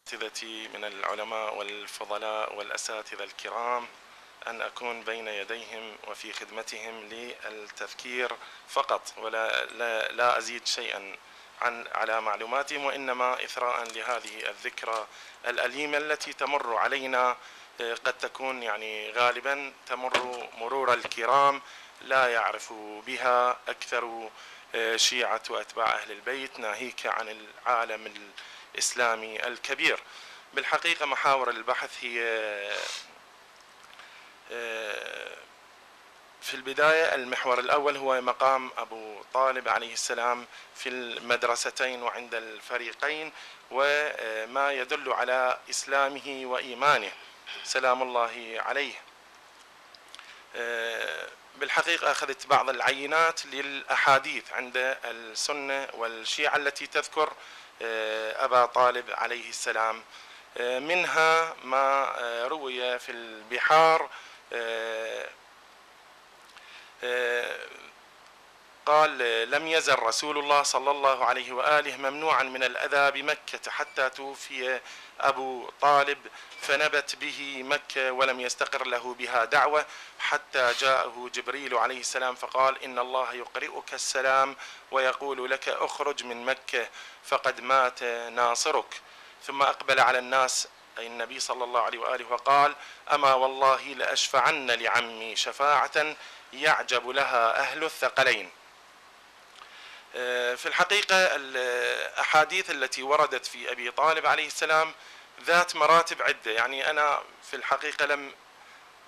أساتذتي من العلماء والفضلاء والأساتذة الكرام أن أكون بين يديهم وفي خدمتهم للتذكير فقط، لا أزيد شيئا على معلوماتهم، وإنما إثراء لهذه الذكرى الأليمة التي تمر علينا، قد تكون يعني غالبا تمر مرور الكرام، لا يعرف بها أكثر شيعة وأتباع أهل البيت، ناهيك عن العالم الإسلامي الكبير. بالحقيقة محاور البحث هي في البداية المحور الأول هو مقام أبو طالب عليه السلام في المدرستين وعند الفريقين، وما يدل على إسلامه وإيمانه سلام الله عليه. بالحقيقة أخذت بعض العينات للأحاديث عند السنة والشيعة التي تذكر أبا طالب عليه السلام، منها ما روي في البحار قال: لم يزل رسول الله صلى الله عليه وآله ممنوعا من الأذى بمكة حتى توفي أبو طالب، فنبت به مكة ولم يستقر له بها دعوة، حتى جاءه جبريل عليه السلام فقال: إن الله يقرئك السلام ويقول لك اخرج من مكة فقد مات ناصرك. ثم أقبل على الناس أي النبي صلى الله عليه وآله وقال: أما والله لأشفعن لعمي شفاعة يعجب لها أهل الثقلين. في الحقيقة الأحاديث التي وردت في أبي طالب عليه السلام ذات مراتب عدة، يعني أنا في الحقيقة لم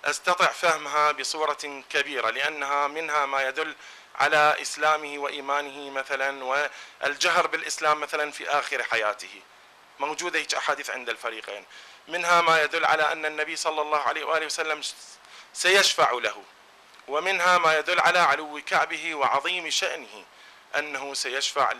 أستطع فهمها بصورة كبيرة، لأنها منها ما يدل على إسلامه وإيمانه مثلا والجهر بالإسلام مثلا في آخر حياته، موجودة هيك أحاديث عند الفريقين، منها ما يدل على أن النبي صلى الله عليه وآله وسلم سيشفع له، ومنها ما يدل على علو كعبه وعظيم شأنه أنه سيشفع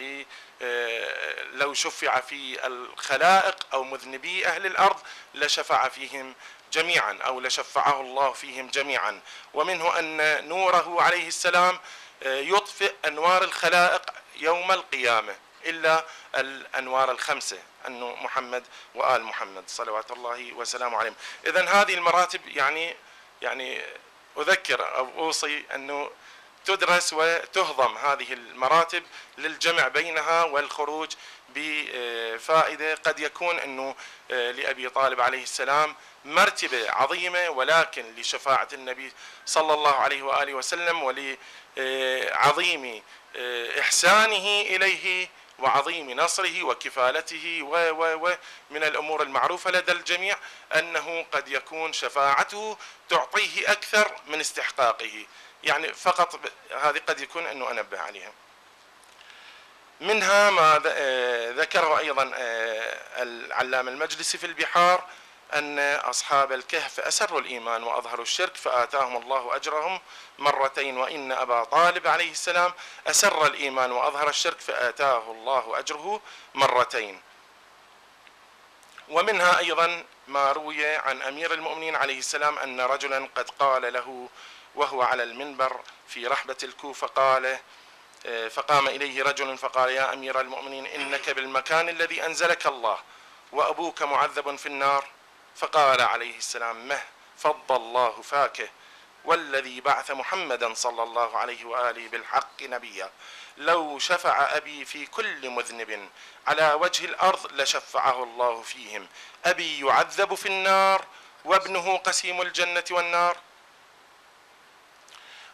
لو شفع في الخلائق أو مذنبي أهل الأرض لشفع فيهم جميعا أو لشفعه الله فيهم جميعا. ومنه أن نوره عليه السلام يطفئ أنوار الخلائق يوم القيامة إلا الأنوار الخمسة، أنه محمد وآل محمد صلوات الله وسلامه عليهم. إذن هذه المراتب يعني أذكر أو أوصي أنه تدرس وتهضم هذه المراتب للجمع بينها والخروج بفائدة. قد يكون أنه لأبي طالب عليه السلام مرتبة عظيمة، ولكن لشفاعة النبي صلى الله عليه وآله وسلم ولعظيم إحسانه إليه وعظيم نصره وكفالته ومن الأمور المعروفة لدى الجميع أنه قد يكون شفاعته تعطيه أكثر من استحقاقه، يعني فقط هذه قد يكون أنه أنبه عليها. منها ما ذكره أيضا العلام المجلسي في البحار أن أصحاب الكهف أسروا الإيمان وأظهروا الشرك فآتاهم الله أجرهم مرتين، وإن أبا طالب عليه السلام أسر الإيمان وأظهر الشرك فآتاه الله أجره مرتين. ومنها أيضا ما روي عن أمير المؤمنين عليه السلام أن رجلا قد قال له وهو على المنبر في رحبة الكوفة فقام إليه رجل فقال: يا أمير المؤمنين إنك بالمكان الذي أنزلك الله وأبوك معذب في النار. فقال عليه السلام: مه فض الله فاكه والذي بعث محمدا صلى الله عليه وآله بالحق نبيا، لو شفع أبي في كل مذنب على وجه الأرض لشفعه الله فيهم، أبي يعذب في النار وابنه قسيم الجنة والنار،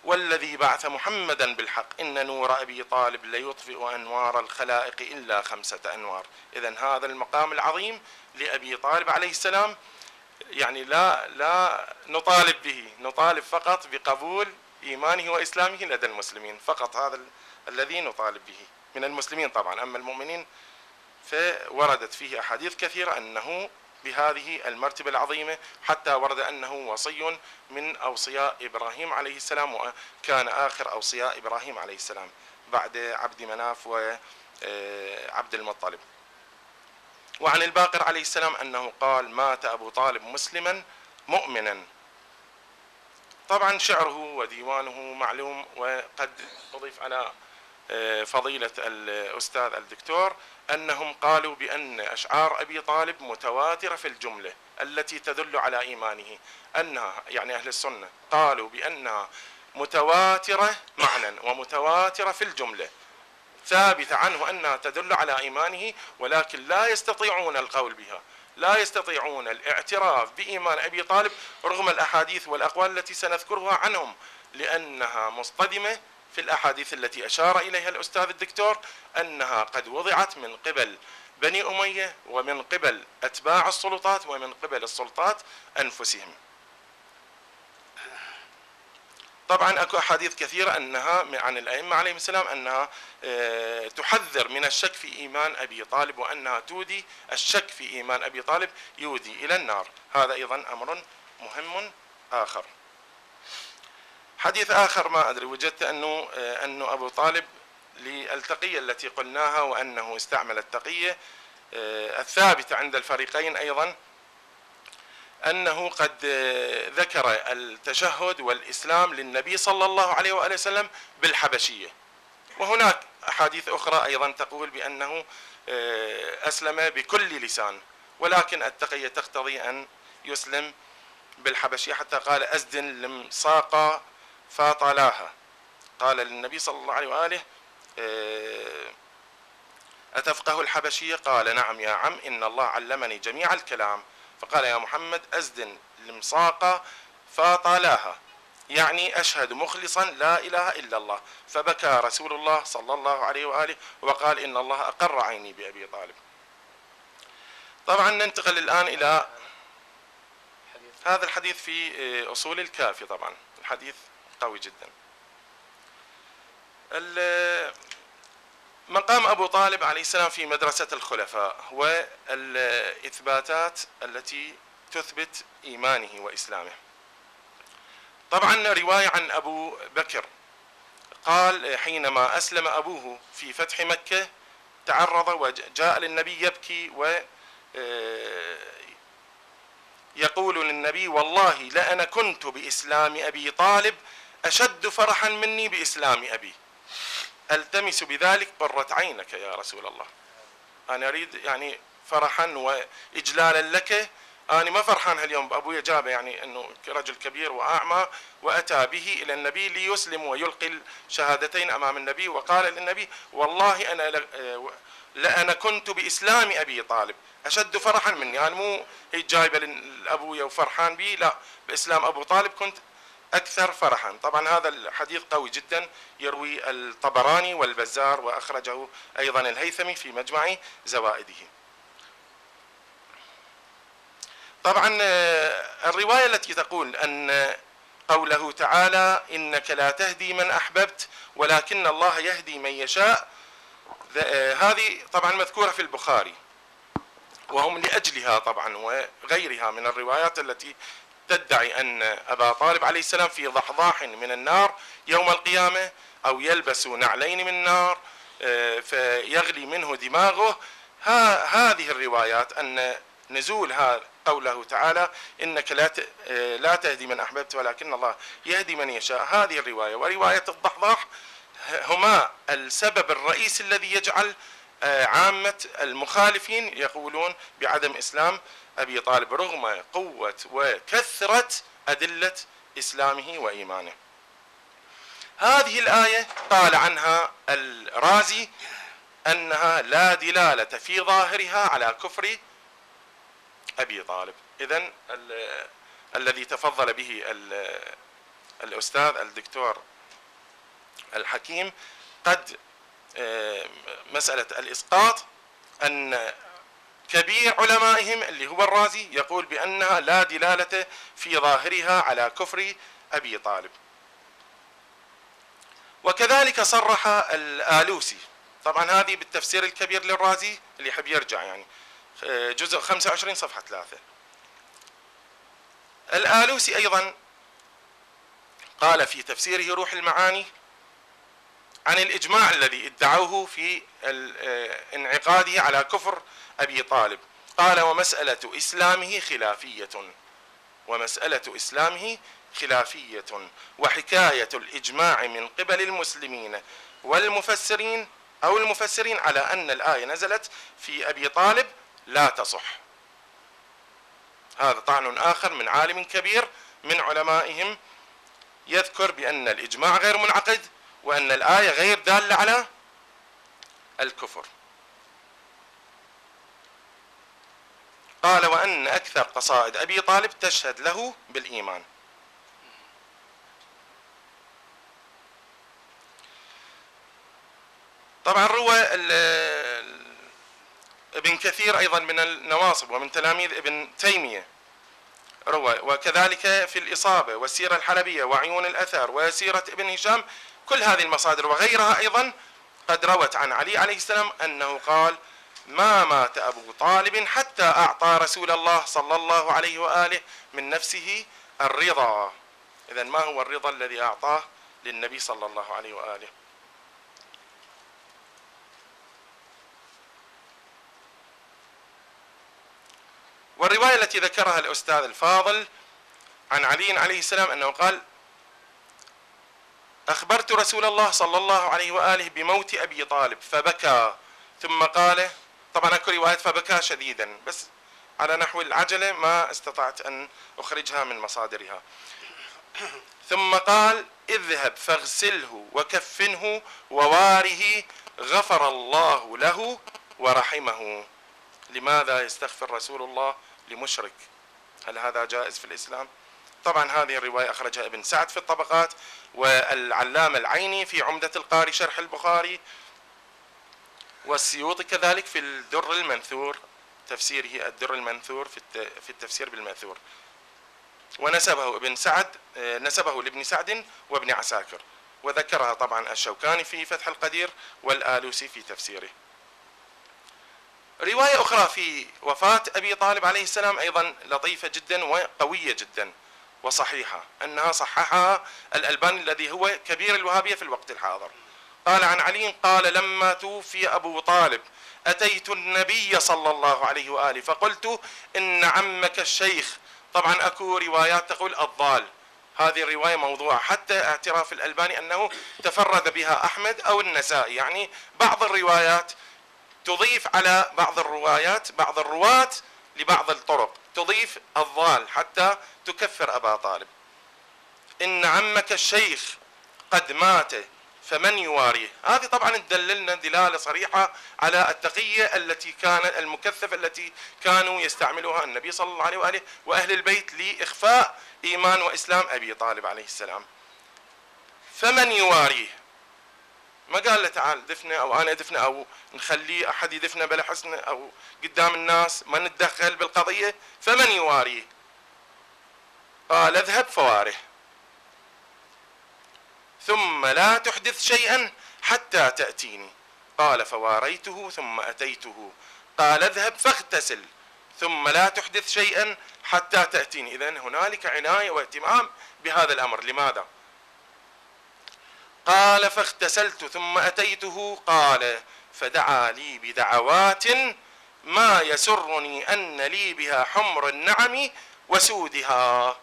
والذي بعث محمدا بالحق إن نور أبي طالب ليطفئ أنوار الخلائق إلا 5 أنوار. إذن هذا المقام العظيم لأبي طالب عليه السلام يعني لا نطالب به، نطالب فقط بقبول إيمانه وإسلامه لدى المسلمين، فقط هذا الذي نطالب به من المسلمين طبعا. أما المؤمنين فوردت فيه أحاديث كثيرة أنه بهذه المرتبة العظيمة، حتى ورد أنه وصي من أوصياء إبراهيم عليه السلام، وكان آخر أوصياء إبراهيم عليه السلام بعد عبد مناف وعبد المطلب. وعن الباقر عليه السلام أنه قال: مات أبو طالب مسلما مؤمنا. طبعا شعره وديوانه معلوم، وقد أضيف على فضيلة الأستاذ الدكتور أنهم قالوا بأن أشعار أبي طالب متواترة في الجملة التي تدل على إيمانه، أنها يعني أهل السنة قالوا بأنها متواترة معنى ومتواترة في الجملة، ثابتة عنه أنها تدل على إيمانه، ولكن لا يستطيعون القول بها، لا يستطيعون الاعتراف بإيمان أبي طالب رغم الأحاديث والأقوال التي سنذكرها عنهم، لأنها مصطدمة في الأحاديث التي أشار إليها الأستاذ الدكتور أنها قد وضعت من قبل بني أمية ومن قبل أتباع السلطات ومن قبل السلطات أنفسهم. طبعا اكو احاديث كثيره انها عن الائمه عليهم السلام انها تحذر من الشك في ايمان ابي طالب، وانها تودي الشك في ايمان ابي طالب يودي الى النار. هذا ايضا امر مهم اخر. حديث اخر ما ادري وجدت انه ابو طالب للتقيه التي قلناها وانه استعمل التقيه الثابته عند الفريقين ايضا، أنه قد ذكر التشهد والإسلام للنبي صلى الله عليه وآله وسلم بالحبشية، وهناك أحاديث أخرى أيضا تقول بأنه أسلم بكل لسان، ولكن التقية تقتضي أن يسلم بالحبشية، حتى قال أزد لمصاقة فاطلاها، قال للنبي صلى الله عليه وآله أتفقه الحبشية؟ قال نعم يا عم، إن الله علمني جميع الكلام. فقال يا محمد أزدن المصاقة فاطلاها، يعني أشهد مخلصا لا إله إلا الله. فبكى رسول الله صلى الله عليه وآله وقال إن الله أقر عيني بأبي طالب. طبعا ننتقل الآن إلى هذا الحديث في أصول الكافي. طبعا الحديث قوي جدا. مقام أبو طالب عليه السلام في مدرسة الخلفاء والإثباتات التي تثبت إيمانه وإسلامه. طبعا رواية عن أبو بكر قال حينما أسلم أبوه في فتح مكة تعرض وجاء للنبي يبكي ويقول للنبي والله لأنا كنت بإسلام أبي طالب أشد فرحا مني بإسلام أبي، التمس بذلك قرة عينك يا رسول الله. انا اريد يعني فرحا واجلالا لك، انا ما فرحان هاليوم بابويا جابه يعني انه رجل كبير واعمى واتى به الى النبي ليسلم ويلقي الشهادتين امام النبي، وقال للنبي والله انا كنت باسلام ابي طالب اشد فرحا مني، انا مو هي جايبه لابويا وفرحان به، لا، باسلام ابو طالب كنت أكثر فرحا. طبعا هذا الحديث قوي جدا، يروي الطبراني والبزار وأخرجه أيضا الهيثمي في مجمع زوائده. طبعا الرواية التي تقول أن قوله تعالى إنك لا تهدي من أحببت ولكن الله يهدي من يشاء، هذه طبعا مذكورة في البخاري، وهم لأجلها طبعا وغيرها من الروايات التي تدعي أن أبا طالب عليه السلام في ضحضاح من النار يوم القيامة، أو يلبس نعلين من نار فيغلي منه دماغه. هذه الروايات أن نزول قوله تعالى إنك لا تهدي من أحببت ولكن الله يهدي من يشاء، هذه الرواية ورواية الضحضاح هما السبب الرئيسي الذي يجعل عامة المخالفين يقولون بعدم إسلام أبي طالب رغم قوة وكثرة أدلة إسلامه وإيمانه. هذه الآية قال عنها الرازي أنها لا دلالة في ظاهرها على كفر أبي طالب. إذن الذي تفضل به الأستاذ الدكتور الحكيم قد مسألة الإسقاط أن كبير علمائهم اللي هو الرازي يقول بأنها لا دلالة في ظاهرها على كفر أبي طالب. وكذلك صرح الآلوسي، طبعا هذه بالتفسير الكبير للرازي اللي يحب يرجع يعني جزء 25 صفحة 3. الآلوسي أيضا قال في تفسيره روح المعاني عن الإجماع الذي ادعوه في انعقاده على كفر أبي طالب، قال ومسألة إسلامه خلافية وحكاية الإجماع من قبل المسلمين والمفسرين أو المفسرين على أن الآية نزلت في أبي طالب لا تصح. هذا طعن آخر من عالم كبير من علمائهم يذكر بأن الإجماع غير منعقد وأن الآية غير دالة على الكفر. قال وأن أكثر قصائد أبي طالب تشهد له بالإيمان. طبعا روى ابن كثير أيضا من النواصب ومن تلاميذ ابن تيمية روى، وكذلك في الإصابة والسيرة الحلبية وعيون الأثر وسيرة ابن هشام، كل هذه المصادر وغيرها أيضا قد روت عن علي عليه السلام أنه قال ما مات أبو طالب حتى أعطى رسول الله صلى الله عليه وآله من نفسه الرضا. إذن ما هو الرضا الذي أعطاه للنبي صلى الله عليه وآله؟ والرواية التي ذكرها الأستاذ الفاضل عن علي عليه السلام أنه قال أخبرت رسول الله صلى الله عليه وآله بموت أبي طالب فبكى ثم قال، طبعا أكو رواية فبكى شديدا بس على نحو العجلة ما استطعت أن أخرجها من مصادرها، ثم قال اذهب فاغسله وكفنه وواره غفر الله له ورحمه. لماذا يستغفر رسول الله لمشرك؟ هل هذا جائز في الإسلام؟ طبعا هذه الرواية أخرجها ابن سعد في الطبقات، والعلامة العيني في عمدة القاري شرح البخاري، والسيوطي كذلك في الدر المنثور تفسيره الدر المنثور في التفسير بالمنثور، ونسبه ابن سعد نسبه لابن سعد وابن عساكر، وذكرها طبعا الشوكاني في فتح القدير والآلوسي في تفسيره. رواية أخرى في وفاة أبي طالب عليه السلام أيضا لطيفة جدا وقوية جدا وصحيحة، أنها صححها الألباني الذي هو كبير الوهابية في الوقت الحاضر. قال عن علي قال لما توفي أبو طالب أتيت النبي صلى الله عليه وآله فقلت إن عمك الشيخ، طبعا أكو روايات تقول الضال، هذه الرواية موضوعة حتى اعتراف الألباني أنه تفرد بها أحمد أو النسائي، يعني بعض الروايات تضيف على بعض الروايات بعض الرواة لبعض الطرق تضيف الضال حتى تكفر أبا طالب. إن عمك الشيخ قد مات فمن يواريه، هذه طبعا تدللنا دلالة صريحة على التقية التي كانت المكثفة التي كانوا يستعملها النبي صلى الله عليه وآله وأهل البيت لإخفاء إيمان وإسلام أبي طالب عليه السلام. فمن يواريه، ما قال له تعال دفنه أو أنا دفنه أو نخليه أحد يدفنه بلا حسن أو قدام الناس ما نتدخل بالقضية. فمن يواريه؟ قال اذهب فواره ثم لا تحدث شيئا حتى تأتيني. قال فواريته ثم أتيته. قال اذهب فاغتسل ثم لا تحدث شيئا حتى تأتيني. إذن هنالك عناية واهتمام بهذا الأمر. لماذا؟ قال فاغتسلت ثم أتيته. قال فدعا لي بدعوات ما يسرني أن لي بها حمر النعم وسودها.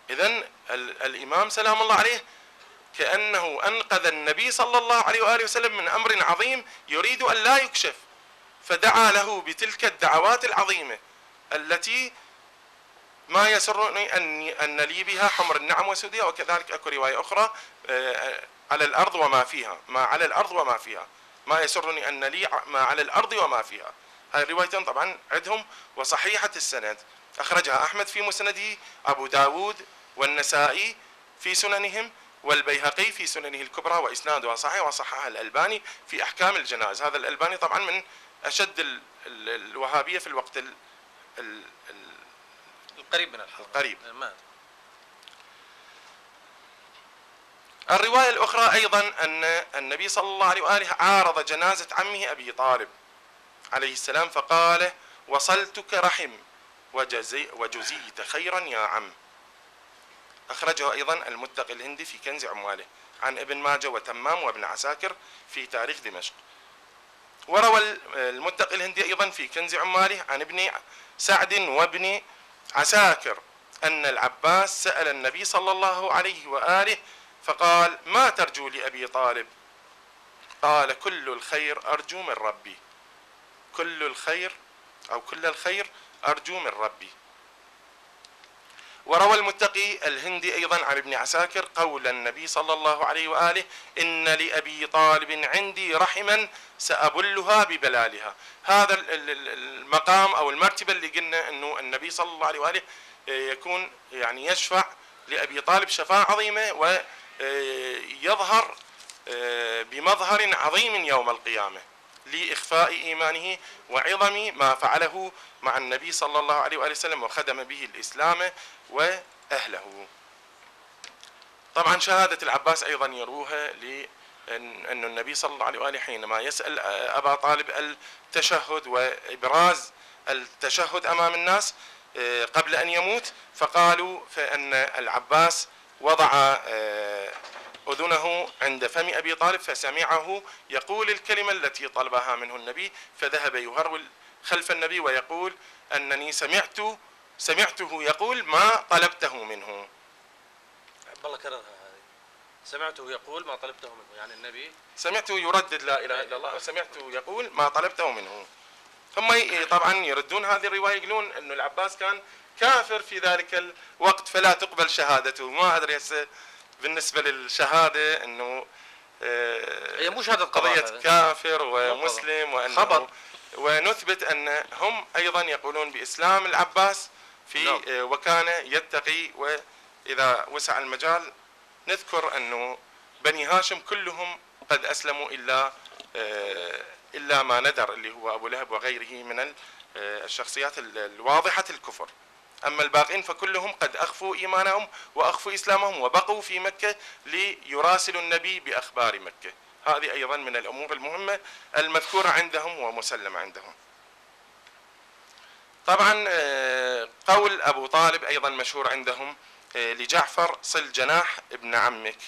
إذن الإمام سلام الله عليه كأنه أنقذ النبي صلى الله عليه وآله وسلم من أمر عظيم يريد أن لا يكشف، فدعا له بتلك الدعوات العظيمة التي ما يسرني أن لي بها حمر النعم وسودها. وكذلك أكو رواية أخرى على الأرض وما فيها، ما على الأرض وما فيها، ما يسرني أن لي ما على الأرض وما فيها. هذه الروايتين طبعا عندهم وصحيحة السند، أخرجها أحمد في مسنده، أبو داود والنسائي في سننهم، والبيهقي في سننه الكبرى، وإسنادها صحيح، وصححها الألباني في أحكام الجنائز. هذا الألباني طبعا من أشد الوهابية في الوقت القريب من الحرب القريب. الرواية الأخرى أيضا أن النبي صلى الله عليه وآله عارض جنازة عمه أبي طالب عليه السلام فقال وصلتك رحم وجزيت خيرا يا عم. أخرجه أيضا المتقي الهندي في كنز عمواله عن ابن ماجه وتمام وابن عساكر في تاريخ دمشق. وروى المتقي الهندي أيضا في كنز عماله عن ابن سعد وابن عساكر أن العباس سأل النبي صلى الله عليه وآله فقال: ما ترجو لأبي طالب؟ قال: كل الخير أرجو من ربي، كل الخير أو كل الخير أرجو من ربي. وروى المتقي الهندي أيضا عن ابن عساكر قول النبي صلى الله عليه وآله: إن لأبي طالب عندي رحما سأبلها ببلالها. هذا المقام أو المرتبة اللي قلنا أنه النبي صلى الله عليه وآله يكون يعني يشفع لأبي طالب شفاعة عظيمة ويظهر بمظهر عظيم يوم القيامة لإخفاء إيمانه وعظم ما فعله مع النبي صلى الله عليه وآله وسلم وخدم به الإسلام وأهله. طبعا شهادة العباس أيضا يروها لأن النبي صلى الله عليه وآله حينما يسأل أبا طالب التشهد وإبراز التشهد أمام الناس قبل أن يموت، فقالوا فأن العباس وضع أذنه عند فم أبي طالب فسمعه يقول الكلمة التي طلبها منه النبي، فذهب يهرول خلف النبي ويقول: أنني سمعته يقول ما طلبته منه. بالله كررها هذه، سمعته يقول ما طلبته منه، يعني النبي سمعته يردد لا إله إلا الله وسمعته يقول ما طلبته منه. هم طبعا يردون هذه الرواية، يقولون أنه العباس كان كافر في ذلك الوقت فلا تقبل شهادته. ما أدري هسه بالنسبة للشهادة أنه هي مو شهادة قضية كافر ومسلم وأنه خبر، ونثبت أن هم أيضا يقولون بإسلام العباس في وكان يتقي، وإذا وسع المجال نذكر أنه بني هاشم كلهم قد أسلموا إلا ما ندر اللي هو أبو لهب وغيره من الشخصيات الواضحة الكفر. أما الباقين فكلهم قد أخفوا إيمانهم وأخفوا إسلامهم وبقوا في مكة ليراسلوا النبي بأخبار مكة. هذه أيضا من الأمور المهمة المذكورة عندهم ومسلمة عندهم. طبعا قول أبو طالب أيضا مشهور عندهم لجعفر: صل جناح ابن عمك.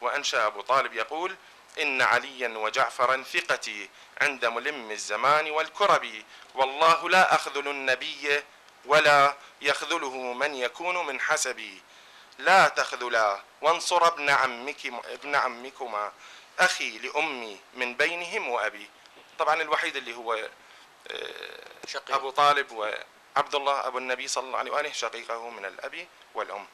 وأنشأ أبو طالب يقول: إن عليا وجعفرا ثقتي عند ملم الزمان والكرب، والله لا أخذل النبي ولا يخذله من يكون من حسبي، لا تخذلا وانصر ابن عمكما أخي لأمي من بينهم وأبي. طبعا الوحيد اللي هو أبو طالب وعبد الله أبو النبي صلى الله عليه وآله شقيقه من الأب والأم.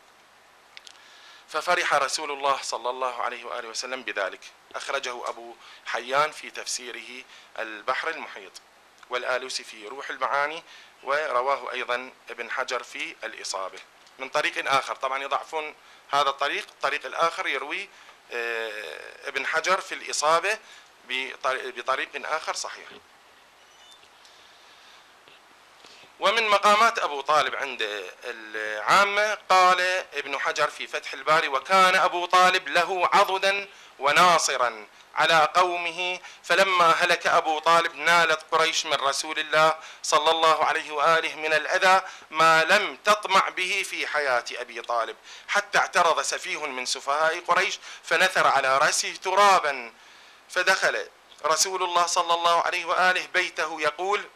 ففرح رسول الله صلى الله عليه وآله وسلم بذلك. أخرجه أبو حيان في تفسيره البحر المحيط، والآلوسي في روح المعاني، ورواه أيضا ابن حجر في الإصابة من طريق آخر. طبعا يضعفون هذا الطريق الآخر يروي ابن حجر في الإصابة بطريق آخر صحيح. ومن مقامات أبو طالب عند العامة قال ابن حجر في فتح الباري: وكان أبو طالب له عضدا وناصرا على قومه، فلما هلك أبو طالب نالت قريش من رسول الله صلى الله عليه وآله من الأذى ما لم تطمع به في حياة أبي طالب، حتى اعترض سفيه من سفهاء قريش فنثر على رأسه ترابا، فدخل رسول الله صلى الله عليه وآله بيته يقول: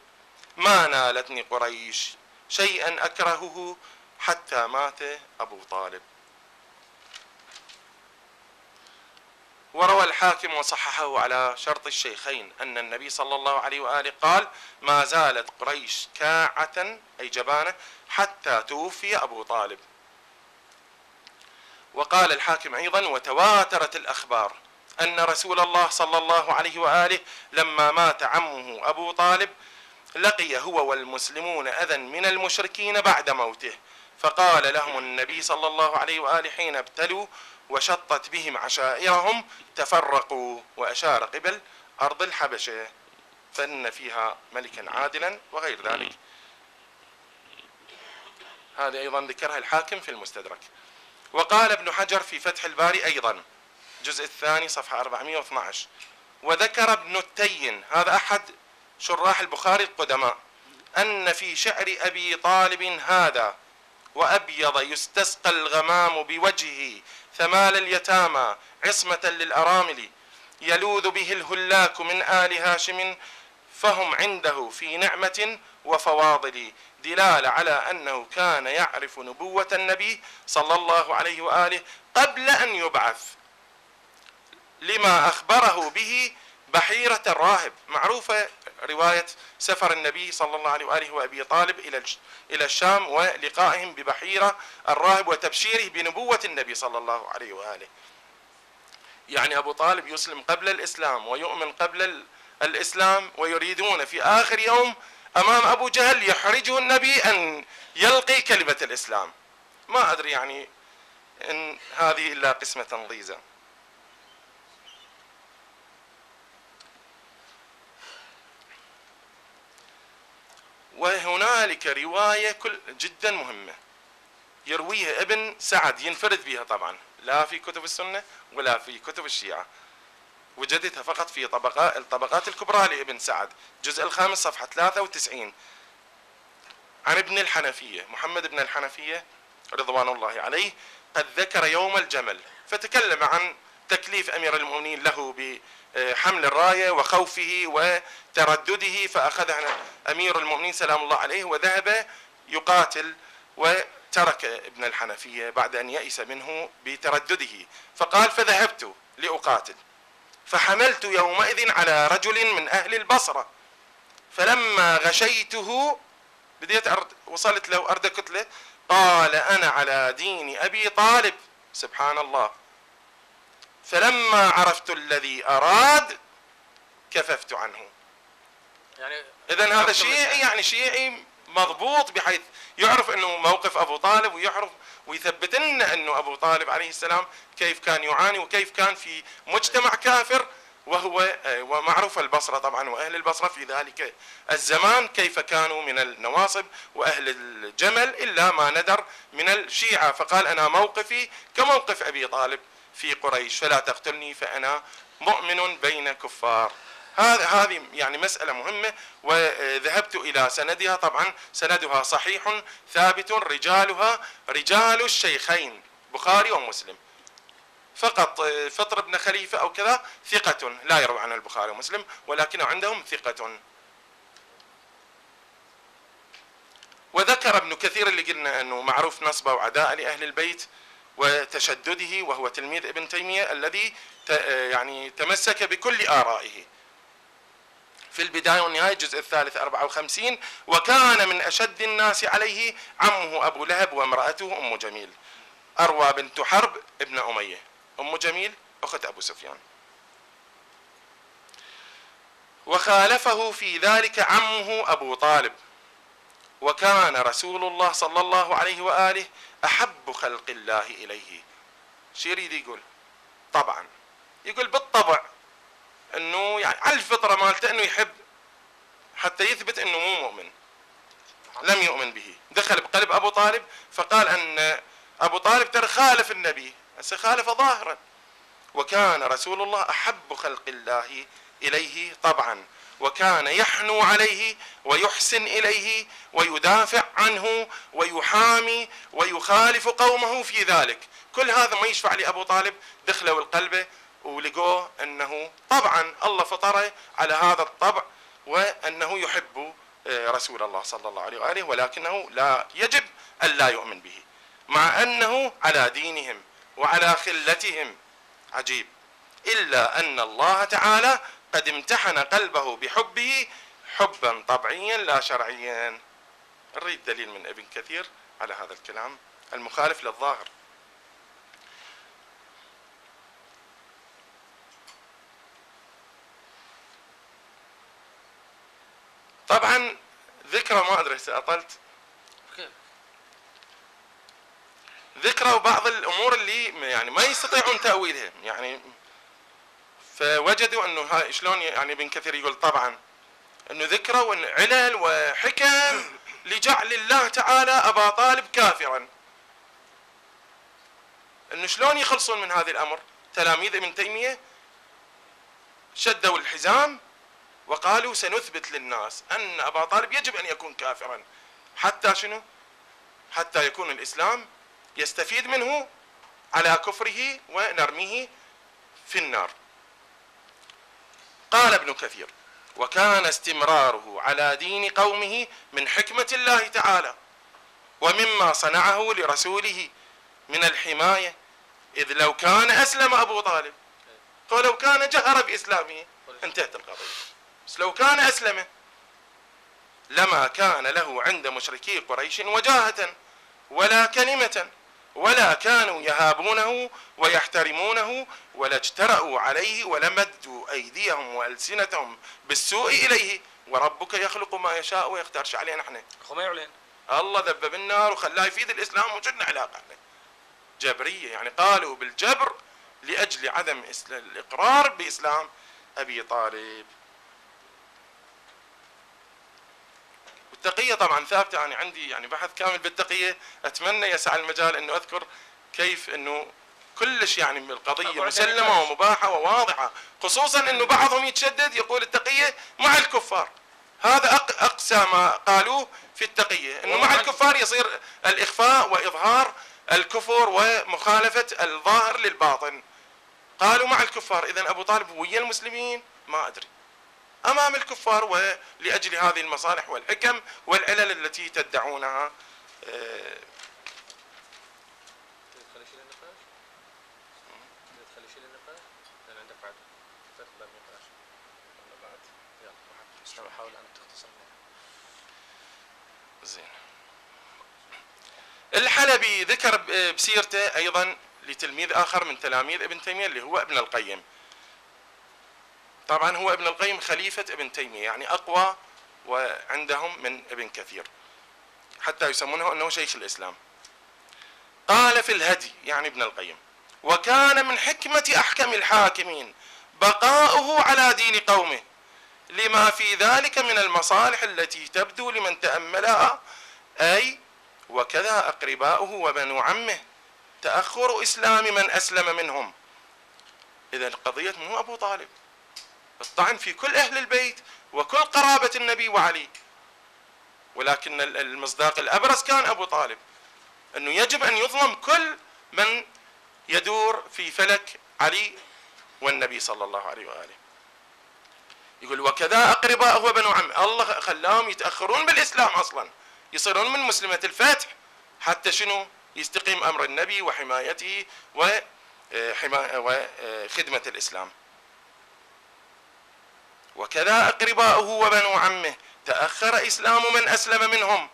ما نالتني قريش شيئا أكرهه حتى مات أبو طالب. وروى الحاكم وصححه على شرط الشيخين أن النبي صلى الله عليه وآله قال: ما زالت قريش كاعة أي جبانة حتى توفي أبو طالب. وقال الحاكم أيضا: وتواترت الأخبار أن رسول الله صلى الله عليه وآله لما مات عمه أبو طالب لقي هو والمسلمون أذى من المشركين بعد موته، فقال لهم النبي صلى الله عليه وآله حين ابتلوا وشطت بهم عشائرهم: تفرقوا، وأشار قبل أرض الحبشة فإن فيها ملكا عادلا وغير ذلك. هذا أيضا ذكرها الحاكم في المستدرك. وقال ابن حجر في فتح الباري أيضا الجزء الثاني صفحة 412: وذكر ابن التين، هذا أحد شراح البخاري القدماء، أن في شعر أبي طالب هذا: وأبيض يستسقى الغمام بوجهه ثمال اليتامى عصمة للأرامل، يلوذ به الهلاك من آل هاشم فهم عنده في نعمة وفواضل، دلالة على أنه كان يعرف نبوة النبي صلى الله عليه وآله قبل أن يبعث، لما أخبره به بحيرة الراهب. معروفة رواية سفر النبي صلى الله عليه وآله وأبي طالب إلى الشام ولقائهم ببحيرة الراهب وتبشيره بنبوة النبي صلى الله عليه وآله. يعني أبو طالب يسلم قبل الإسلام ويؤمن قبل الإسلام، ويريدون في آخر يوم أمام أبو جهل يحرجه النبي أن يلقي كلمة الإسلام. ما أدري يعني إن هذه إلا قسمة ضيزى. وهنالك رواية جدا مهمة يرويها ابن سعد، ينفرد بها طبعا، لا في كتب السنة ولا في كتب الشيعة، وجدتها فقط في الطبقات الكبرى لابن سعد، جزء 5 صفحة 93، عن ابن الحنفية محمد بن الحنفية رضوان الله عليه، قد ذكر يوم الجمل، فتكلم عن تكليف أمير المؤمنين له بحمل الراية وخوفه وتردده، فأخذها أمير المؤمنين سلام الله عليه وذهب يقاتل، وترك ابن الحنفية بعد أن يئس منه بتردده، فقال فذهبت لأقاتل فحملت يومئذ على رجل من أهل البصرة، فلما غشيته بديت وصلت له أرض كتلة، قال أنا على دين أبي طالب. سبحان الله. فلما عرفت الذي أراد كففت عنه. يعني إذن هذا شيعي، يعني شيعي مضبوط بحيث يعرف أنه موقف أبو طالب، ويعرف ويثبت لنا أنه أبو طالب عليه السلام كيف كان يعاني وكيف كان في مجتمع كافر، ومعروف البصرة طبعا وأهل البصرة في ذلك الزمان كيف كانوا من النواصب وأهل الجمل، إلا ما ندر من الشيعة، فقال أنا موقفي كموقف أبي طالب في قريش، فلا تقتلني فأنا مؤمن بين كفار. هذه يعني مسألة مهمة، وذهبت إلى سندها، طبعا سندها صحيح ثابت، رجالها رجال الشيخين بخاري ومسلم، فقط فطر بن خليفة أو كذا ثقة لا يروي عن البخاري ومسلم، ولكنه عندهم ثقة. وذكر ابن كثير اللي قلنا أنه معروف نصبه وعداء لأهل البيت وتشدده، وهو تلميذ ابن تيمية الذي يعني تمسك بكل آرائه. في البداية والنهاية الجزء 3 54، وكان من أشد الناس عليه عمه أبو لهب وامرأته أم جميل، أروى بنت حرب ابن أمية، أم جميل أخت أبو سفيان. وخالفه في ذلك عمه أبو طالب، وكان رسول الله صلى الله عليه وآله أحب خلق الله إليه. شو يريد يقول؟ طبعا يقول بالطبع أنه يعني على الفطرة مالته أنه يحب، حتى يثبت أنه مو مؤمن، لم يؤمن به، دخل بقلب أبو طالب، فقال أن أبو طالب ترى خالف النبي، بس خالف ظاهرا. وكان رسول الله أحب خلق الله إليه طبعا، وكان يحنو عليه ويحسن إليه ويدافع عنه ويحامي ويخالف قومه في ذلك. كل هذا ما يشفع لأبو طالب، دخلوا القلب ولقوه أنه طبعا الله فطره على هذا الطبع، وأنه يحب رسول الله صلى الله عليه وآله، ولكنه لا يجب أن لا يؤمن به، مع أنه على دينهم وعلى خلتهم. عجيب. إلا أن الله تعالى قد امتحن قلبه بحبه حبا طبعيا لا شرعيا. نريد دليل من ابن كثير على هذا الكلام المخالف للظاهر. طبعا ذكرى ما أدري أطلت، ذكروا بعض الأمور اللي يعني ما يستطيعون تأويلها، يعني فوجدوا أنه شلون يعني ابن كثير يقول طبعا أنه ذكروا أن علل وحكم لجعل الله تعالى أبا طالب كافرا، أنه شلون يخلصون من هذا الأمر. تلاميذ ابن تيمية شدوا الحزام وقالوا سنثبت للناس أن أبا طالب يجب أن يكون كافرا، حتى شنو؟ حتى يكون الإسلام يستفيد منه على كفره ونرميه في النار. قال ابن كثير: وكان استمراره على دين قومه من حكمة الله تعالى، ومما صنعه لرسوله من الحماية، إذ لو كان أسلم أبو طالب، فلو كان جهر بإسلامه انتهت القضية. بس لو كان أسلم لما كان له عند مشركي قريش وجاهة ولا كلمة، ولا كانوا يهابونه ويحترمونه، ولا اجترأوا عليه ولمدوا أيديهم وألسنتهم بالسوء إليه. وربك يخلق ما يشاء ويختار. شو علينا احنا؟ ما يعلن الله ذب بالنار وخلاه يفيد الإسلام وشلنا علاقة احنا؟ جبرية، يعني قالوا بالجبر لأجل عدم الإقرار بإسلام أبي طالب. والتقية طبعا ثابتة، يعني عندي يعني بحث كامل بالتقية، أتمنى يسع المجال أنه أذكر كيف أنه كلش يعني القضية مسلمة ومباحة وواضحة، خصوصا أنه بعضهم يتشدد يقول التقية مع الكفار. هذا أقسى ما قالوه في التقية، أنه مع الكفار يصير الإخفاء وإظهار الكفر ومخالفة الظاهر للباطن. قالوا مع الكفار، إذن أبو طالب ويا المسلمين ما أدري، أمام الكفار ولأجل هذه المصالح والحكم والعلل التي تدعونها. حاول أن تختصر. زين. الحلبي ذكر بسيرته أيضا لتلميذ آخر من تلاميذ ابن تيمية اللي هو ابن القيم. طبعا هو ابن القيم خليفة ابن تيمية، يعني أقوى وعندهم من ابن كثير، حتى يسمونه أنه شيخ الإسلام. قال في الهدي، يعني ابن القيم: وكان من حكمة أحكم الحاكمين بقاؤه على دين قومه، لما في ذلك من المصالح التي تبدو لمن تأملها، أي وكذا أقرباؤه وبنو عمه، تأخر إسلام من أسلم منهم. إذن القضية مو أبو طالب، الطعن في كل أهل البيت وكل قرابة النبي وعلي، ولكن المصداق الأبرز كان أبو طالب، أنه يجب أن يظلم كل من يدور في فلك علي والنبي صلى الله عليه وآله. يقول وكذا أقرباء وبنو عم، الله خلاهم يتأخرون بالإسلام أصلا، يصيرون من مسلمة الفتح حتى شنو؟ يستقيم أمر النبي وحمايته وخدمة الإسلام. وكذا أقرباؤه وبنو عمه، تأخر إسلام من أسلم منهم،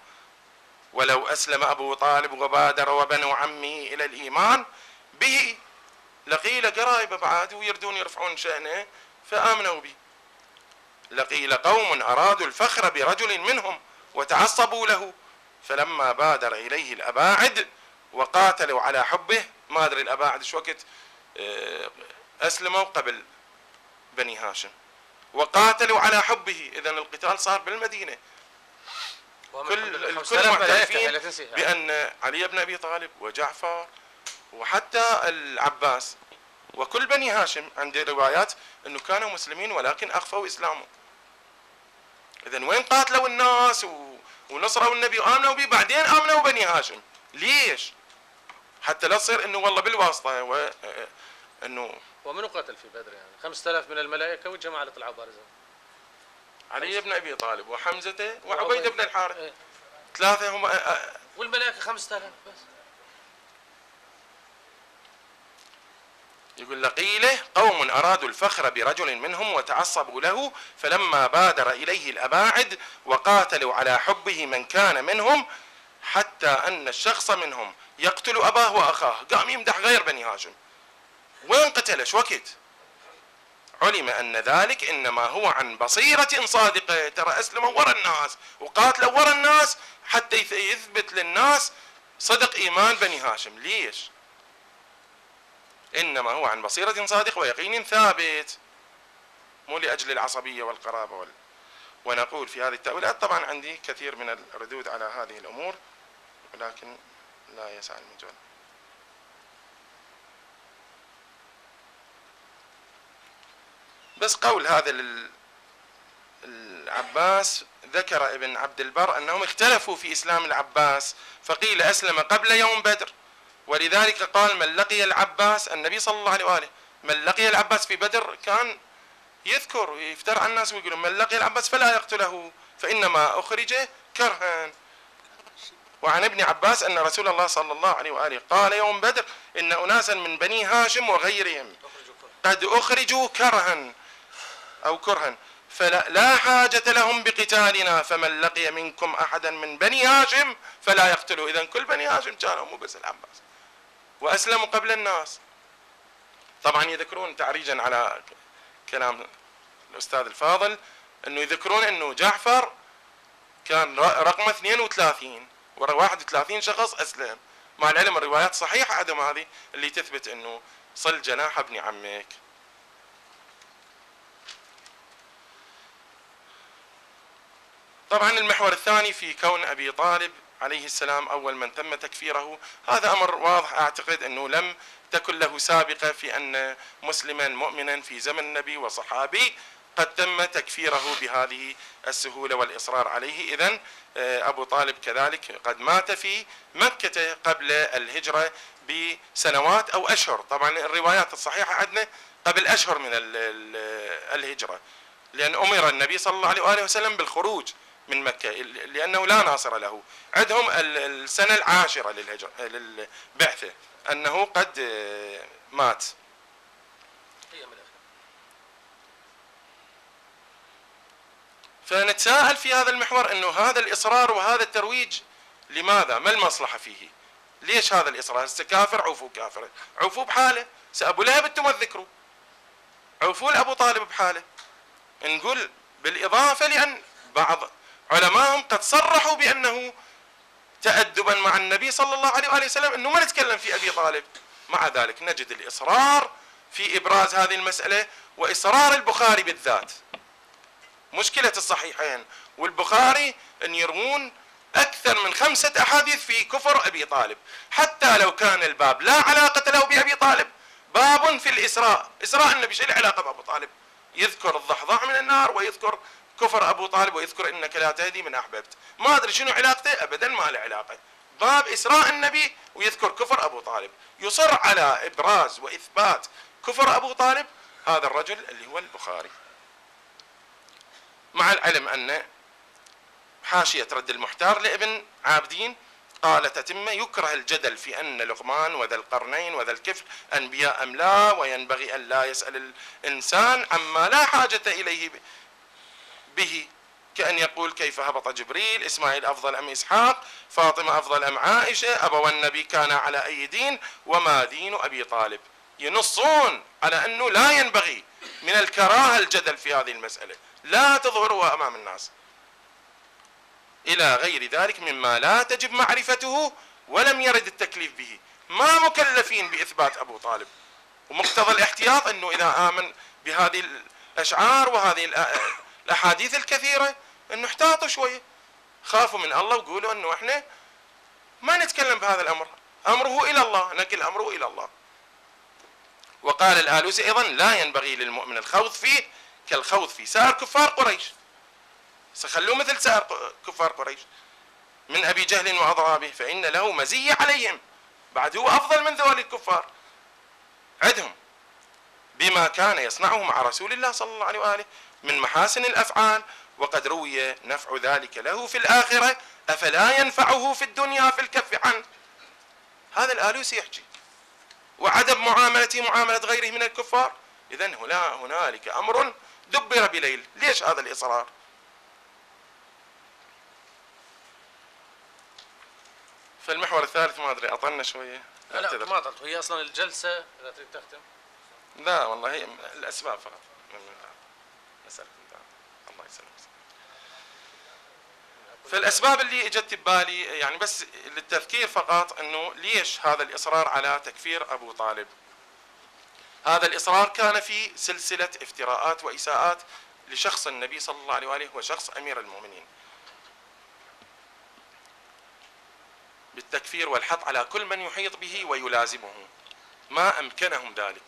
ولو أسلم أبو طالب وبادر وبنو عمه إلى الإيمان به لقيل قرايب بعد ويردون يرفعون شأنه فآمنوا به. لقيل قوم أرادوا الفخر برجل منهم وتعصبوا له، فلما بادر إليه الأباعد وقاتلوا على حبه. ما أدري الأباعد شو وقت أسلموا قبل بني هاشم، وقاتلوا على حبه. إذن القتال صار بالمدينة، الكل معترفين بأن علي بن أبي طالب وجعفر وحتى العباس وكل بني هاشم عندي روايات أنه كانوا مسلمين ولكن أخفوا إسلامهم. إذن وين قاتلوا الناس ونصروا النبي وآمنوا به، بعدين آمنوا بني هاشم. ليش؟ حتى لا تصير أنه والله بالواسطة وأنه. ومنو قتل في بدر يعني؟ 5000 من الملائكة والجماعة اللي طلعوا بارزة؟ علي بن أبي طالب وحمزة وعبيدة بن الحارث، ثلاثة هم. والملائكة 5000 بس. يقول لقيله قوم أرادوا الفخر برجل منهم وتعصبوا له، فلما بادر إليه الأباعد وقاتلوا على حبه من كان منهم، حتى أن الشخص منهم يقتل أباه وأخاه. قام يمدح غير بني هاشم. وين قتله؟ شو وقت؟ علم أن ذلك إنما هو عن بصيرة صادقة. ترى أسلموا ورا الناس وقاتلوا ورا الناس حتى يثبت للناس صدق إيمان بني هاشم. ليش؟ إنما هو عن بصيرة صادقة ويقين ثابت، مو لأجل العصبية والقرابة ونقول في هذه التأويلات. طبعا عندي كثير من الردود على هذه الأمور ولكن لا يسع المجال. بس قول هذا العباس، ذكر ابن عبد البر أنهم اختلفوا في إسلام العباس، فقيل أسلم قبل يوم بدر، ولذلك قال من لقي العباس، النبي صلى الله عليه وآله من لقي العباس في بدر كان يذكر ويفتر عن الناس ويقول من لقي العباس فلا يقتله فإنما أخرج كرها. وعن ابن عباس أن رسول الله صلى الله عليه وآله قال يوم بدر إن أناسا من بني هاشم وغيرهم قد أخرجوا كرها أو كرها فلا حاجة لهم بقتالنا، فمن لقي منكم أحدا من بني هاشم فلا يقتلوا. إذن كل بني هاشم كانوا مو بس العباس وأسلموا قبل الناس. طبعا يذكرون تعريجا على كلام الأستاذ الفاضل أنه يذكرون أنه جعفر كان رقم 32 ورا 31 شخص أسلم، مع العلم الروايات صحيحة عدم هذه اللي تثبت أنه صل جناح ابن عمك. طبعا المحور الثاني في كون أبي طالب عليه السلام أول من تم تكفيره، هذا أمر واضح. أعتقد أنه لم تكن له سابقة في أن مسلما مؤمنا في زمن النبي وصحابي قد تم تكفيره بهذه السهولة والإصرار عليه. إذن أبو طالب كذلك قد مات في مكة قبل الهجرة بسنوات أو أشهر. طبعا الروايات الصحيحة عندنا قبل أشهر من الهجرة، لأن أمر النبي صلى الله عليه وآله وسلم بالخروج من مكة لأنه لا ناصر له. عندهم السنة العاشرة للبعثة أنه قد مات. فنتساءل في هذا المحور أنه هذا الإصرار وهذا الترويج لماذا؟ ما المصلحة فيه؟ ليش هذا الإصرار؟ كافر عوفوا كافر، عوفوا بحاله. أبو لهب انتم تذكروا، عوفوا لأبو طالب بحاله. نقول بالإضافة لأن بعض علماءهم قد صرحوا بأنه تأدبا مع النبي صلى الله عليه وآله وسلم أنه ما نتكلم في أبي طالب. مع ذلك نجد الإصرار في إبراز هذه المسألة، وإصرار البخاري بالذات. مشكلة الصحيحين والبخاري أن يروون أكثر من 5 أحاديث في كفر أبي طالب، حتى لو كان الباب لا علاقة له بأبي طالب، باب في الإسراء. إسراء النبي شو العلاقة بأبو طالب؟ يذكر الضحضاح من النار ويذكر كفر أبو طالب ويذكر إنك لا تهدي من أحببت. ما أدري شنو علاقته، أبدا ما له علاقة. باب إسراء النبي ويذكر كفر أبو طالب، يصر على إبراز وإثبات كفر أبو طالب هذا الرجل اللي هو البخاري. مع العلم أن حاشية رد المحتار لابن عابدين قال تتمة: يكره الجدل في أن لقمان وذا القرنين وذا الكفل أنبياء أم لا، وينبغي أن لا يسأل الإنسان عما لا حاجة إليه به، كأن يقول كيف هبط جبريل، إسماعيل أفضل أم إسحاق، فاطمة أفضل أم عائشة، أبو النبي كان على أي دين، وما دين أبي طالب. ينصون على أنه لا ينبغي من الكراهة الجدل في هذه المسألة، لا تظهرها أمام الناس، إلى غير ذلك مما لا تجب معرفته ولم يرد التكليف به. ما مكلفين بإثبات أبو طالب، ومقتضى الاحتياط أنه إذا آمن بهذه الأشعار وهذه الأحاديث الكثيرة أنه احتاطوا شوية، خافوا من الله وقولوا أنه إحنا ما نتكلم بهذا الأمر، أمره إلى الله، نكل أمره إلى الله. وقال الآلوسي أيضا: لا ينبغي للمؤمن الخوض فيه كالخوض في سائر كفار قريش. سخلوه مثل سائر كفار قريش من أبي جهل وأضرابه، فإن له مزية عليهم، بعد هو أفضل من ذوي الكفار عندهم بما كان يصنعه مع رسول الله صلى الله عليه وآله من محاسن الأفعال، وقد روي نفع ذلك له في الآخرة، أفلا ينفعه في الدنيا في الكف عنه. هذا الآلوسي يحكي، وعدم معاملته معاملة غيره من الكفار. إذن هنالك أمر دبر بليل. ليش هذا الإصرار؟ فالمحور الثالث ما أدري أطلنا شوية. لا ما أطلت، هي أصلا الجلسة إذا تريد تختم. لا والله هي الأسباب فقط. أسألكم الله يسلمك. فالأسباب اللي اجت ببالي يعني بس للتذكير فقط، أنه ليش هذا الإصرار على تكفير أبو طالب. هذا الإصرار كان في سلسلة افتراءات وإساءات لشخص النبي صلى الله عليه وآله وشخص أمير المؤمنين، بالتكفير والحط على كل من يحيط به ويلازمه ما أمكنهم ذلك.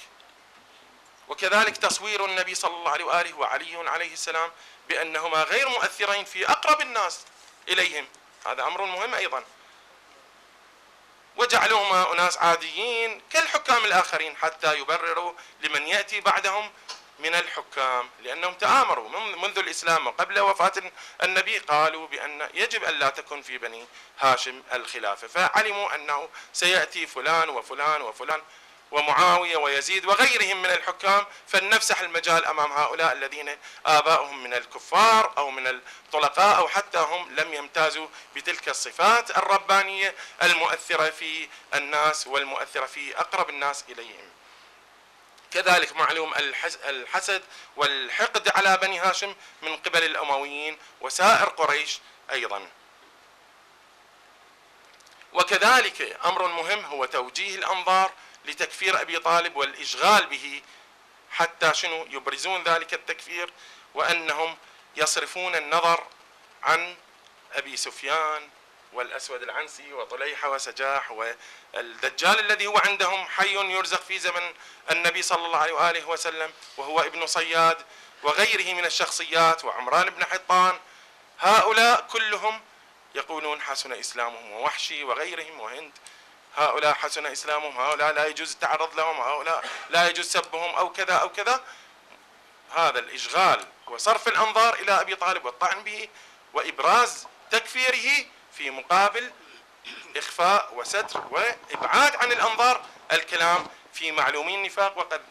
وكذلك تصوير النبي صلى الله عليه وآله وعلي عليه السلام بأنهما غير مؤثرين في أقرب الناس إليهم، هذا أمر مهم أيضا. وجعلهما أناس عاديين كالحكام الآخرين حتى يبرروا لمن يأتي بعدهم من الحكام، لأنهم تآمروا منذ الإسلام وقبل وفاة النبي، قالوا بأن يجب أن لا تكن في بني هاشم الخلافة، فعلموا أنه سيأتي فلان وفلان وفلان ومعاوية ويزيد وغيرهم من الحكام، فلنفسح المجال أمام هؤلاء الذين آباؤهم من الكفار أو من الطلقاء أو حتى هم لم يمتازوا بتلك الصفات الربانية المؤثرة في الناس والمؤثرة في أقرب الناس إليهم. كذلك معلوم الحسد والحقد على بني هاشم من قبل الأمويين وسائر قريش أيضا. وكذلك أمر مهم هو توجيه الأنظار لتكفير أبي طالب والإشغال به حتى شنو يبرزون ذلك التكفير، وأنهم يصرفون النظر عن أبي سفيان والأسود العنسي وطليحة وسجاح والدجال الذي هو عندهم حي يرزق في زمن النبي صلى الله عليه وآله وسلم وهو ابن صياد وغيره من الشخصيات وعمران بن حطان. هؤلاء كلهم يقولون حسن إسلامهم، ووحشي وغيرهم وهند، هؤلاء حسن إسلامهم، هؤلاء لا يجوز التعرض لهم، هؤلاء لا يجوز سبهم أو كذا أو كذا. هذا الإشغال وصرف الأنظار إلى أبي طالب والطعن به وإبراز تكفيره في مقابل إخفاء وستر وإبعاد عن الأنظار الكلام في معلومين النفاق. وقد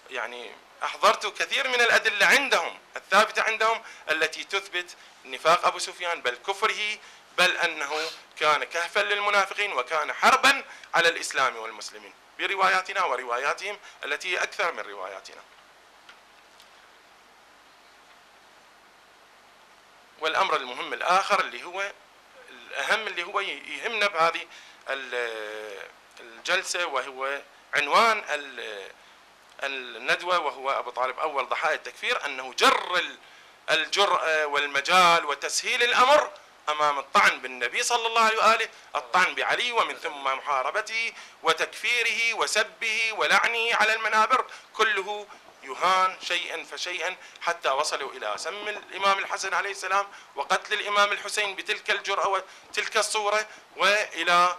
يعني أحضرت كثير من الأدلة عندهم الثابتة عندهم التي تثبت نفاق أبو سفيان، بل كفره، بل أنه كان كهفا للمنافقين وكان حربا على الإسلام والمسلمين برواياتنا ورواياتهم التي هي أكثر من رواياتنا. والأمر المهم الآخر اللي هو الأهم اللي هو يهمنا بهذه الجلسة وهو عنوان الندوة، وهو أبو طالب أول ضحايا التكفير، أنه جر الجرأة والمجال وتسهيل الأمر أمام الطعن بالنبي صلى الله عليه وآله، الطعن بعلي ومن ثم محاربته وتكفيره وسبه ولعنه على المنابر، كله يهان شيئا فشيئا حتى وصلوا إلى سم الإمام الحسن عليه السلام وقتل الإمام الحسين بتلك الجرأة وتلك الصورة، وإلى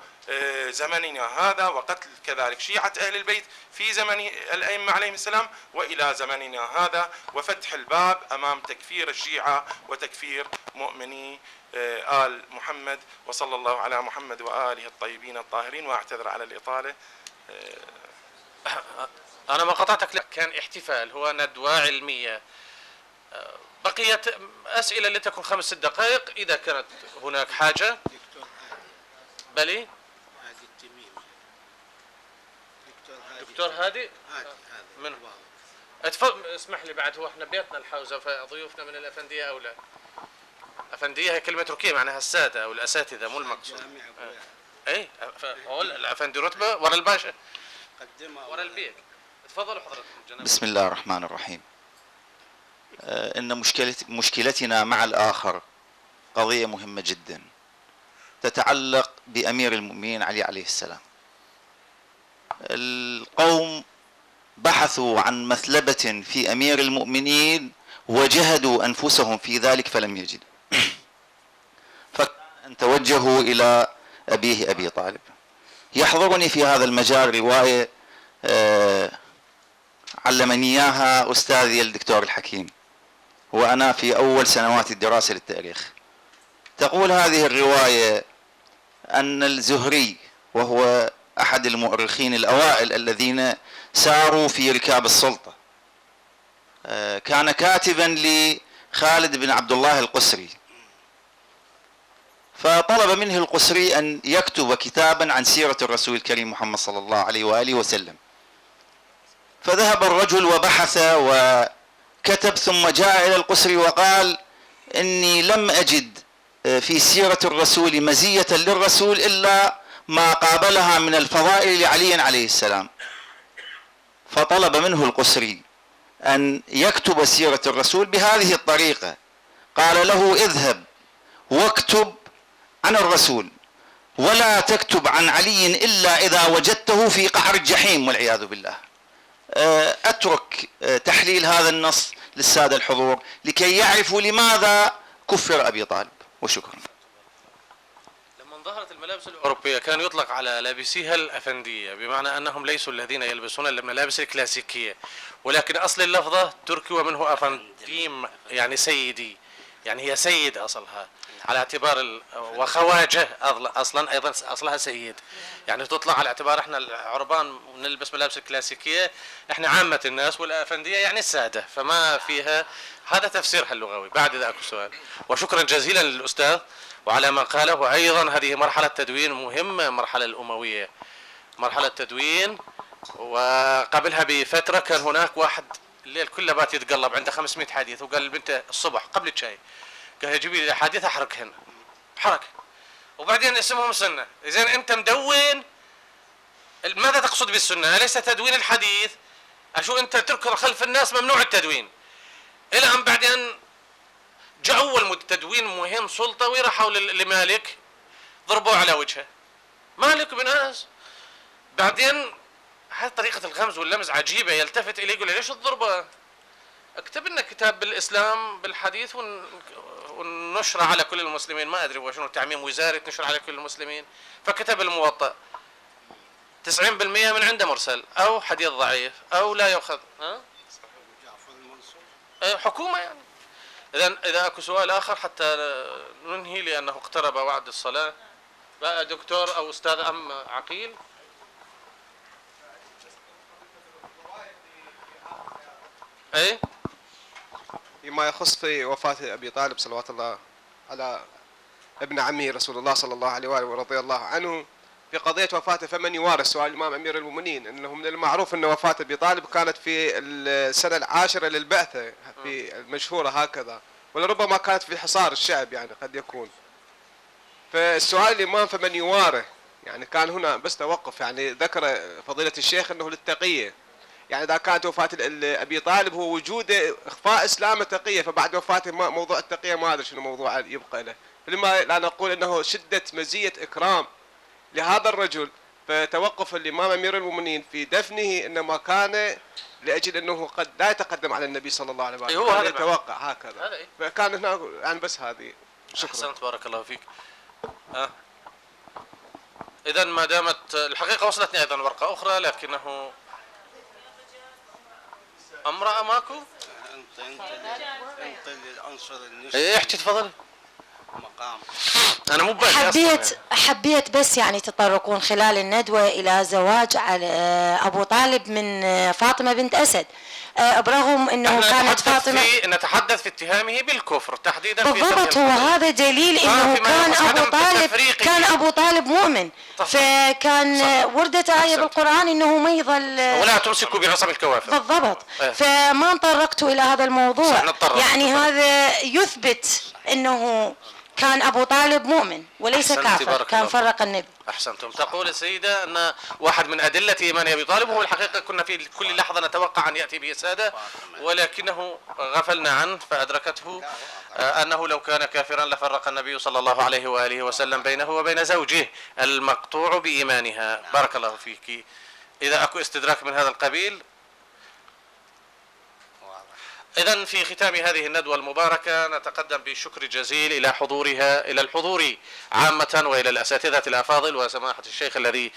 زمننا هذا وقتل كذلك شيعة أهل البيت في زمن الأئمة عليهم السلام، وإلى زمننا هذا وفتح الباب أمام تكفير الشيعة وتكفير مؤمني آل محمد. وصلى الله على محمد وآله الطيبين الطاهرين. وأعتذر على الإطالة. أنا ما قطعتك، كان احتفال، هو ندوة علمية. بقيت أسئلة لتكن 5-6 دقائق إذا كانت هناك حاجة. بلي دكتور هادي منه. اسمح لي بعد، هو احنا بيتنا الحوزة فضيوفنا من الأفندية أو لا؟ أفندية هي كلمة تركية معناها السادة أو الأساتذة، مو المقصود. اي الأفندي رتبة ورا الباشا ورا البيك. تفضلوا حضرتكم. بسم الله الرحمن الرحيم. إن مشكلتنا مع الآخر قضية مهمة جدا تتعلق بأمير المؤمنين علي عليه السلام. القوم بحثوا عن مثلبة في أمير المؤمنين وجهدوا أنفسهم في ذلك فلم يجدوا، فكان توجهوا إلى أبيه أبي طالب. يحضرني في هذا المجال رواية علمني إياها أستاذي الدكتور الحكيم وأنا في أول سنوات الدراسة للتاريخ. تقول هذه الرواية أن الزهري، وهو أحد المؤرخين الأوائل الذين ساروا في ركاب السلطة، كان كاتبا لخالد بن عبد الله القسري، فطلب منه القسري أن يكتب كتابا عن سيرة الرسول الكريم محمد صلى الله عليه وآله وسلم. فذهب الرجل وبحث وكتب، ثم جاء إلى القسري وقال: إني لم أجد في سيرة الرسول مزية للرسول إلا ما قابلها من الفضائل لعلي عليه السلام. فطلب منه القسري أن يكتب سيرة الرسول بهذه الطريقة، قال له: اذهب واكتب عن الرسول ولا تكتب عن علي إلا إذا وجدته في قعر الجحيم والعياذ بالله. أترك تحليل هذا النص للسادة الحضور لكي يعرفوا لماذا كفر أبي طالب، وشكرا. لما ظهرت الملابس الأوروبية كان يطلق على لابسيها الأفندية، بمعنى أنهم ليسوا الذين يلبسون الملابس الكلاسيكية، ولكن أصل اللفظة تركي ومنه أفنديم يعني سيدي. يعني هي سيد أصلها على اعتبار وخواجة أصلا أيضا أصلها سيد، يعني تطلع على اعتبار احنا العربان ونلبس ملابس الكلاسيكية، احنا عامة الناس، والأفندية يعني السادة، فما فيها. هذا تفسيرها اللغوي. بعد إذا أكو سؤال. وشكرا جزيلا للأستاذ وعلى ما قاله. وأيضا هذه مرحلة تدوين مهمة، مرحلة الأموية، مرحلة تدوين. وقبلها بفترة كان هناك واحد الليل كله بات يتقلب عنده 500 حديث، وقال لبنته الصبح قبل الشاي قال جيبي لي الاحاديث احرقهن، حرك. وبعدين اسمهم سنه. اذا انت مدون، ماذا تقصد بالسنه؟ اليس تدوين الحديث؟ اشو انت تركض خلف الناس؟ ممنوع التدوين. الى ان بعدين جاء اول تدوين مهم سلطوي، راحوا لمالك ضربوه على وجهه، مالك بن انس. بعدين هذه طريقة الغمز واللمز عجيبة، يلتفت إليه يقول ليش الضربة؟ اكتب لنا كتاب بالإسلام بالحديث ونشره على كل المسلمين. ما أدري شنو تعميم وزارة نشر على كل المسلمين. فكتب الموطأ 90% من عنده مرسل أو حديث ضعيف أو لا يؤخذ. حكومة يعني. إذا أكو سؤال آخر حتى ننهي لأنه اقترب وعد الصلاة. بقى دكتور أو أستاذ أم عقيل. اي فيما يخص في وفاة أبي طالب صلوات الله على ابن عمه رسول الله صلى الله عليه وآله ورضي الله عنه، في قضية وفاته فمن يوارث؟ سؤال الإمام أمير المؤمنين. أنه من المعروف أن وفاة أبي طالب كانت في السنة العاشرة للبعثة، في المشهورة هكذا، ولربما كانت في حصار الشعب يعني قد يكون. فالسؤال الإمام فمن يوارث، يعني كان هنا بس توقف، يعني ذكر فضيلة الشيخ أنه للتقية، يعني إذا كانت وفاة أبي طالب هو وجود إخفاء إسلام التقية، فبعد وفاته موضوع التقية ما أدري شنو موضوع يبقى له. فلما لا نقول أنه شدة مزية إكرام لهذا الرجل، فتوقف الإمام أمير المؤمنين في دفنه إنما كان لأجل أنه قد لا يتقدم على النبي صلى الله عليه وسلم، هذا يتوقع هكذا. فكان هنا يعني بس هذه. شكرا. أحسنت بارك الله فيك. إذا ما دامت الحقيقة وصلتني أيضا ورقة أخرى، لكنه امرأة ماكو؟ انت العنصر النسوي. احكي تفضل. مقام. انا مو حبيت بس يعني تطرقون خلال الندوة الى زواج على ابو طالب من فاطمة بنت اسد، برغم انه كانت فاطمة نتحدث في اتهامه بالكفر تحديدا. بالضبط، هو هذا دليل انه كان ابو طالب مؤمن. فكان وردت آية بالقرآن انه ما يظل ولا تمسكوا بعصم الكوافر. بالضبط. فما تطرقت الى هذا الموضوع، يعني هذا يثبت انه كان أبو طالب مؤمن وليس كافر، كان فرق النبي. أحسنتم. تقول السيدة أن واحد من أدلة إيمان أبي طالب، وهو الحقيقة كنا في كل لحظة نتوقع أن يأتي به السادة، ولكنه غفلنا عنه فأدركته أنه لو كان كافرا لفرق النبي صلى الله عليه وآله وسلم بينه وبين زوجه المقطوع بإيمانها. بارك الله فيك. إذا أكو استدراك من هذا القبيل. إذن في ختام هذه الندوة المباركة نتقدم بشكر جزيل إلى حضورها، إلى الحضور عامة، وإلى الأساتذة الأفاضل وسماحة الشيخ الذي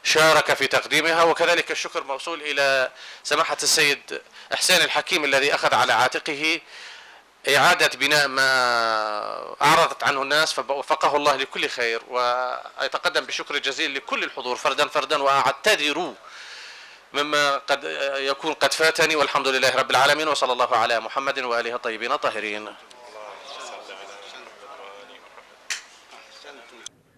شارك في تقديمها، وكذلك الشكر موصول إلى سماحة السيد حسين الحكيم الذي أخذ على عاتقه إعادة بناء ما أعرضت عنه الناس، فوفقه الله لكل خير. وأتقدم بشكر جزيل لكل الحضور فردا فردا، وأعتذر مما قد يكون قد فاتني، والحمد لله رب العالمين، وصلى الله على محمد وآله الطيبين الطاهرين.